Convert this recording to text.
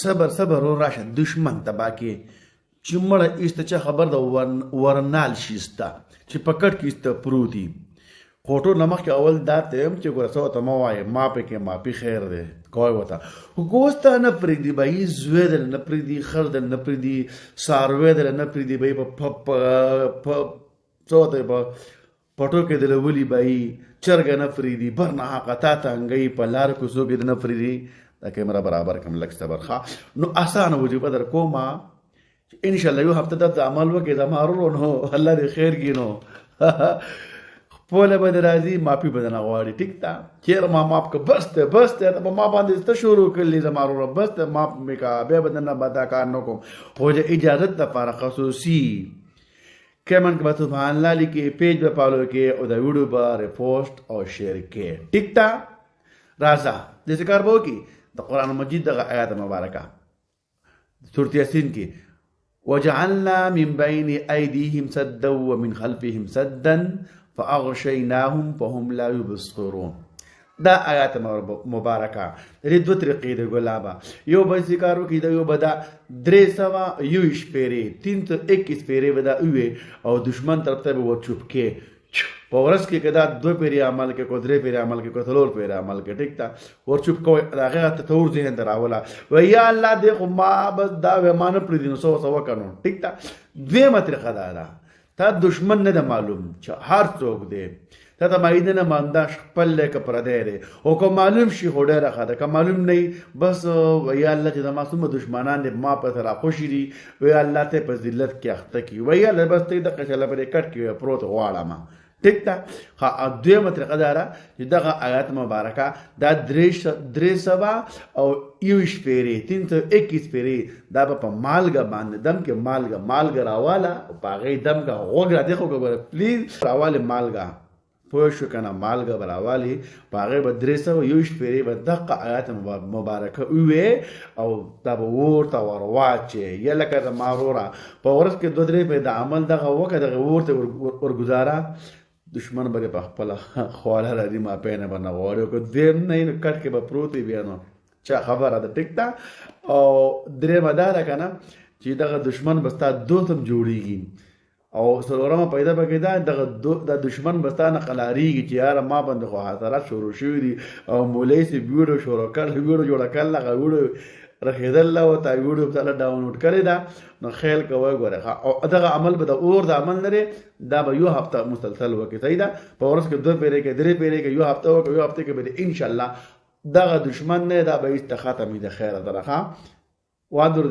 صبر صبر ور راشه دشمن تبا کې چې مړه ایسته چې خبر د ورنال شيستا چې پکړ کې ایسته پروتي کوټو نمخ کې اول دا تم چې ګور سو ته مو وای ما په کې ما په خیر ده کوی وتا ګوستا نه پرېدي بای زویدل نه پرېدي خردل نه پرېدي سارویدل نه پرېدي بای په څوته په پټو کې د لولي بای چرګ نه پرېدي برنه حقتا تنګي په لار کو زوګ نه پرېدي دا کیمرا برابر کم لک صبر ښه نو اسانه وجوب در کوما ان شاء الله یو هفته د عمل وکړه د مارو نو الله دې خیر کینو پوله به راځي مافي بدنه غواړي ټیک تا چیر ما ماپ که بس ته ما باندې ست شروع کړلی زمارو بس ته ماپ میکا به بدنه بدا کار نو کوم خو اجازه د لپاره خصوصي کمن کې سبحان الله لیکي پیج په پالو کې او د ویډیو پر پوسټ او شیر کې ټیک تا راځه د ذکر بو کې د قران مجید د آیات مبارکه سورۃ یاسین کې وجعلنا من بين ايديهم سدا ومن خلفهم سدا فاغشيناهم فهم لا يبصرون دا آیات مبارکه لري دوه طریقې د ګلابا یو به ذکرو کې دا یو به دا 321 پیری 321 پیری ودا وي او دشمن طرف ته به چوپ کې په ورځ کې کدا دوه پیری عمل کې کو درې پیری عمل کې کو څلور پیری عمل کې ټیک تا ور چوپ کو هغه ته تور ذهن دراولا و یا الله دې خو ما بس دا ومان پر دین سو وکنو ټیک تا دوه متر خدارا تا دشمن نه معلوم چې هر څوک دی تا ته مایده نه ماندا خپل لکه پر دی او کو معلوم شي هډه راخه که معلوم نه بس ویا الله چې د معصوم دشمنان ما په تر خوشي دي ویا الله ته په ذلت کې اخته کی ویا الله بس ته د قشله پر کټ کې پروت غواړه ما ټیک تا ها دوه متر قدره چې دغه آیات مبارکه دا درې سبا او یوش پیری 321 پیری دا په مالګه باندې دم کې مالګه راواله په غي دم کا وګړه دغه وګوره پلیز راواله مالګه پوه شو کنه مالګه براواله په غي به درې سبا یوش پیری به دغه آیات مبارکه وې او دا به ورته ورواچه یلکه د مارورا په ورځ کې دوه درې په د عمل دغه وکړه دغه ورته ورګزاره دشمن بره په خپل خواله راځي ما پېنه باندې غواړي کو دیم نه کټ کې به پروت بیا نو چا خبره ده ټیک تا او درې مدار کنه چې دغه دشمن بستا دوتم جوړیږي او سلورمه پیدا پکې دا د دشمن بستا نه قلاریږي چې یار ما باندې خو حاضرات شروع شوې دي او مولای سي ویډیو شروع کړ ویډیو جوړ کړل هغه ویډیو رخیدل له او تا ویډیو په ډاونلوډ کړی دا نو خیال کوی ګوره او دغه عمل به د اور د عمل لري دا به یو هفته مسلسل وکړي صحیح ده په ورځ کې دوه پیری کې درې پیری کې یو هفته وکړي یو هفته کې به ان شاء الله دغه دشمن نه دا به است ختمي د خیره درخه وادر